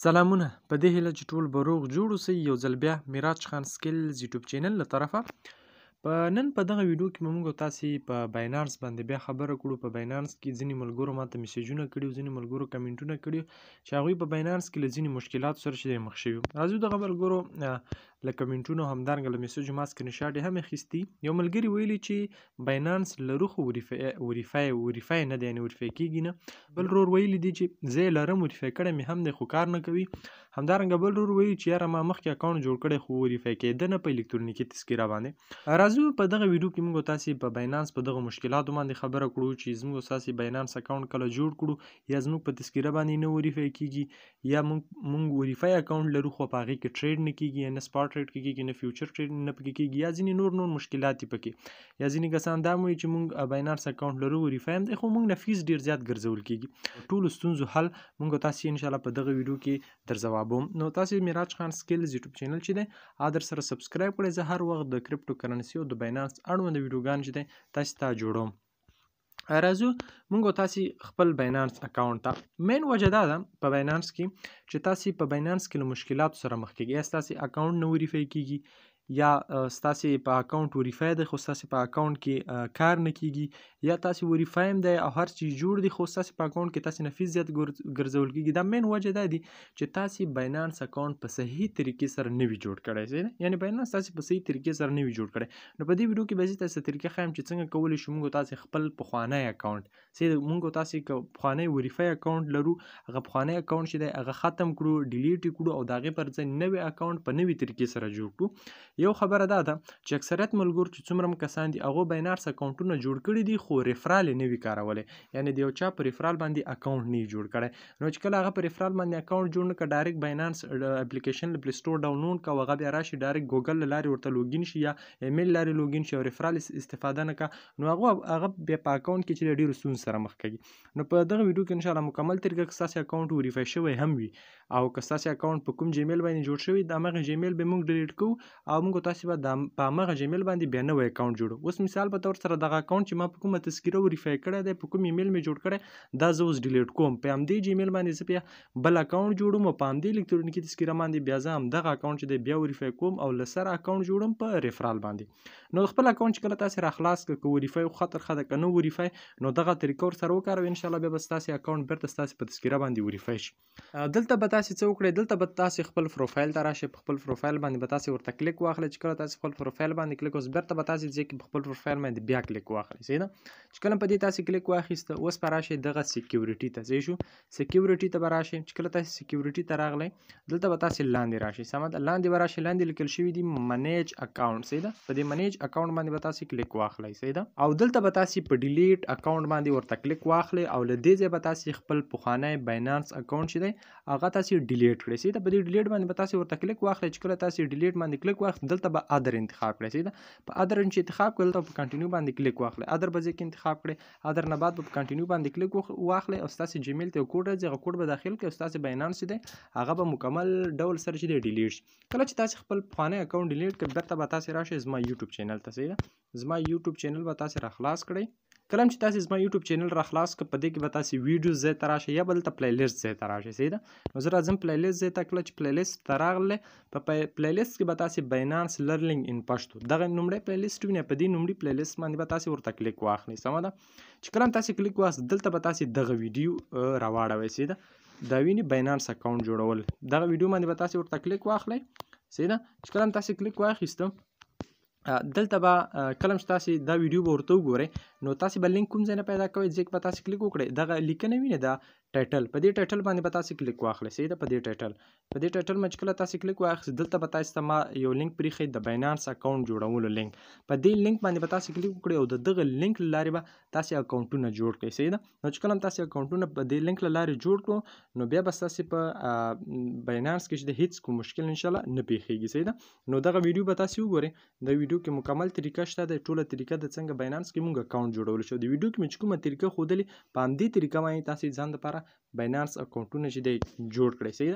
سلامونه په دې هیله چې ټول به روغ جوړ اوسئ. یو ځل بیا میراج خان سکلز یوټیوب چینل له طرفه نن په دغه ویډیو کې موږ تاسې په باینانس باندې بیا خبره کړو. په باینانس کې ځینې ملګرو ماته میسیجونه کړي، ځینې ملګرو کمنټونه کړي چې هغوی په باینانس کې له ځینې مشکلاتو سره چې مخ شوي. راځو دغه ملګرو له کمنټونو همدارنګه له میسیجو ما سکرین شاټ یې هم اخیستي. یو ملګري ویلي چې باینانس لرو خو وریفای نه دی، یعنې وریفای کېږي نه. بل ورور ویلي دی چې زه یې لرم، وریفای کړی مې هم دی خو کار نه کوي. همدارنګه بل ورور ویلي چې یاره ما مخکې اکاونټ جوړ کړی خو وریفای کېده نه په الکترونیکي تذکره باندې. راځو په دغه ویډیو کې موږ تاسې په باینانس په دغه مشکلاتو باندې خبره کړو چې زموږ تاسې باینانس اکاونټ کله جوړ کړو یا زموږ په تذکره باندې نه وریفای کېږي یا موږ وریفای اکاونټ لرو خو په هغې کې ټریډ نه کېږي، یا نه سپاټ ټریډ کېږي، نه فیوچر ټریډ نه پکې کېږي، یا ځینې نور مشکلات دي پکې. یا ځینې کسان دا وایي چې موږ باینانس اکاونټ لرو وریفای هم دی خو موږ نه فیس ډېر زیات ګرځول کېږي. ټولو ستونزو حل موږ تاسې انشاءالله په دغه ویډیو کې در ځوابوم. نو تاسې میراج خان سکلز یوټیوب چینل چې دی در سره سبسکرایب کړئ. زه هر وخت د کریپټو کرنسي او د باینانس اړوند ویډیوګانې چې دی تاسې ته جوړوم. راځو موږ تاسې خپل باینانس اکاونټ ته. مین وجه دا ده په باینانس کې چې تاسې په باینانس کې له مشکلاتو سره مخ کېږئ. یا ستاسې اکاونټ نه وریفای کېږي، یا ستاسې په اکاونټ وریفای دی خو ستاسې په اکاونټ کې کار نه کېږي، یا تاسې وریفای هم دی او هر چیز جوړ دی خو ستاسې په اکاونټ کې تاسې نه فیس زیات ګرځول کېږي. دا مین وجه دا دی چې تاسې باینانس اکاونټ په صحیح طریقې سره نه وي جوړ کړی، یعنې باینانس تاسې په صحیح طریقې سره نه وي جوړ کړی. نو په دې ویډیو کې به زه تاسې ته طریقه ښایم چې څنګه کولی شو موږ تاسې خپل پخوانی اکاونټ موږ تاسې که پخوانی وریفای اکاونټ لرو هغه پخوانی اکاونټ چې دی هغه ختم کړو، ډیلیټ یې کړو او د هغې پر ځای نوی اکاونټ په نوې طریقې سره جوړ کړو. یو خبره دا ده چې اکثریت ملګرو چې څومره هم کسان دي هغو باینانس اکاونټونه جوړ کړي دي خو ریفرال یې نه وي کارولی، یعنې د یو چا په ریفرال باندې اکاونټ نه وي جوړ کړی. نو چې کله هغه په ریفرال باندې اکاونټ جوړ نه کړه، ډایرکټ باینانس اپلیکیشن له پلی سټور ډاونلوډ کړه او هغه بیا راشي ډایرکټ ګوګل له لارې ورته لوګین شي یا ایمیل لارې لوګین شي او ریفرال استفاده نه کړه، نو هغه بیا په اکاونټ کې چې ډېرو ستونزو سره مخ کوي. نو په دغه ویډیو کې انشاءالله مکمل طریقه که ستاسې اکاونټ وریفای شوی هم وي او که ستاسې اکاونټ په کوم جیمیل باندې جوړ شوی د همغه جیمیل به موږ ډیلیټ کوو او موږ تاسې به په همغه جیمیل باندې بیا نوی اکاونټ جوړو. اوس مثال په طور سره دغه اکاونټ چې ما په کومه تذکره وریفای کړی دی، په کوم ایمیل مې جوړ کړی، دا زه اوس ډیلیټ کوم. په همدې جیمیل باندې زه بیا بل اکاونټ جوړوم او په همدې الکترونیکي تذکره باندې بیا زه همدغه اکاونټ چې دی بیا وریفای کوم او له سره اکاونټ جوړوم په ریفرال باندې. نو خپل اکاونټ چې کله تاسې راخلاص کړه، که وریفای خو خطر ښه ده، که نه وریفای نو دغه طریقه ورسره وکاروئ، انشاءالله بیا به ستاسې اکاونټ بیرته ستاسې په تذکره باندې وریفای شي. دلته به تاسې څه وکړئ، دلته به تاسې خپل پروفایل ته راشئ. په خپل پروفایل باندې به تاسې ورته کلیک واخلئ. چې کله تاسې خپل پروفایل باندې کلیک وکړئ بیرته به تاسې ځای کې په خپل پروفایل باندې بیا کلیک واخلئ. صحیح ده. چې کله په دې تاسې کلیک واخیسته، اوس به راشئ دغه سیکیورټي ته. صحیح شو، سیکیورټي ته به راشئ. چې کله تاسې سیکیورټي ته راغلی دلته به تاسې لاندې راشئ. سمه ده، لاندې به راشئ، لاندې لیکل شوي دي منیج اکاونټ. صحیح ده، په دې منیج اکاونټ باندې به تاسې کلیک واخلئ. صحیح ده، او دلته به تاسې په ډیلیټ اکاونټ باندې ورته کلیک واخلئ او له دې ځای به تاسې خپل پخوانی باینانس اکاونټ چې دی هغه تاسې ډیلیټ کړئ. صحیح ده، په دې ډیلیټ باندې به تاسې ورته کلیک واخلئ. چې کله تاسې ډیلیټ باندې کلیک واخلئ دلته به ادر انتخاب کړئ. صحیح ده، په ادر چې انتخاب کړئ دلته په کنټینیو باندې کلیک واخلئ. ادر به ځای کې انتخاب کړئ، ادر نه بعد به په کنټینیو باندې کلیک واخلئ او ستاسې جیمیل ته یو کوډ راځي، هغه کوډ به داخل کړئ او ستاسې باینانس چې دی هغه به مکمل ډول سره چې دی ډیلیټ شي. کله چې تاسې خپل پخوانی اکاونټ ډیلیټ کړئ بیرته به تاسې راشئ زما یوټیوب چینل ته. صحیح ده، زما یوټیوب چینل به تاسې راخلاص کړئ. کله چې تاسې زما یوټیوب چینل راخلاص کړئ په دې کې به تاسې ویډیو ځای ته راشئ یا به دلته پلی لیست ځای ته راشئ. صحیح ده، نو زه راځم پلی لیست ځای ته. کله چې پلی لیست ته راغلی په پلی لیست کې به تاسې باینانس لرنینګ ان پښتو دغه لومړی پلی لیست وینئ، په دې لومړي پلی لیست باندې به تاسې ورته کلیک واخلئ. سمه ده، چې کله هم تاسې کلیک واخلئ دلته به تاسې دغه ویډیو راواړوئ. صحیح ده، دا ویني باینانس اکاونټ جوړول، دغه ویډیو باندې به تاسې ورته کلیک واخلئ. صحیح ده، چې کله هم تاسې کلیک واخیسته دلته به کله چې تاسې دا ویډیو به ورته وګورئ نو تاسې به لینک کوم ځای نه پیدا کوئ، ځای کې به تاسې کلیک وکړئ. دغه لیکنه وینئ دا ټایټل، په دې ټایټل باندې به تاسې کلیک واخلئ. صحیح ده، په دې ټایټل باندې چې کله تاسې کلیک واخیست دلته به تاسې ته ما یو لینک پرېښی د باینانس اکاونټ جوړولو لینک، په دې لینک باندې به تاسې کلیک وکړئ او د دغه لینک له لارې به تاسې اکاونټونه جوړ کړئ. صحیح ده، نو چې کله هم تاسې اکاونټونه په دې لینک له لارې جوړ کړو نو بیا به ستاسې په باینانس کې چې د هیڅ کوم مشکل انشاءالله نه پیښیږي. صحیح ده، نو دغه ویډیو به تاسې وګورئ. د ویډیو کې مکمل طریقه شته د ټوله طریقه د څنګه باینانس کې موږ اکاونټ جوړول شو. د ویډیو کې مې چې کومه طریقه ښودلې په همدې طریقه باندې تاسې ځان لپاره باینانس اکاونټونه چې دی جوړ کړئ. صحیح ده.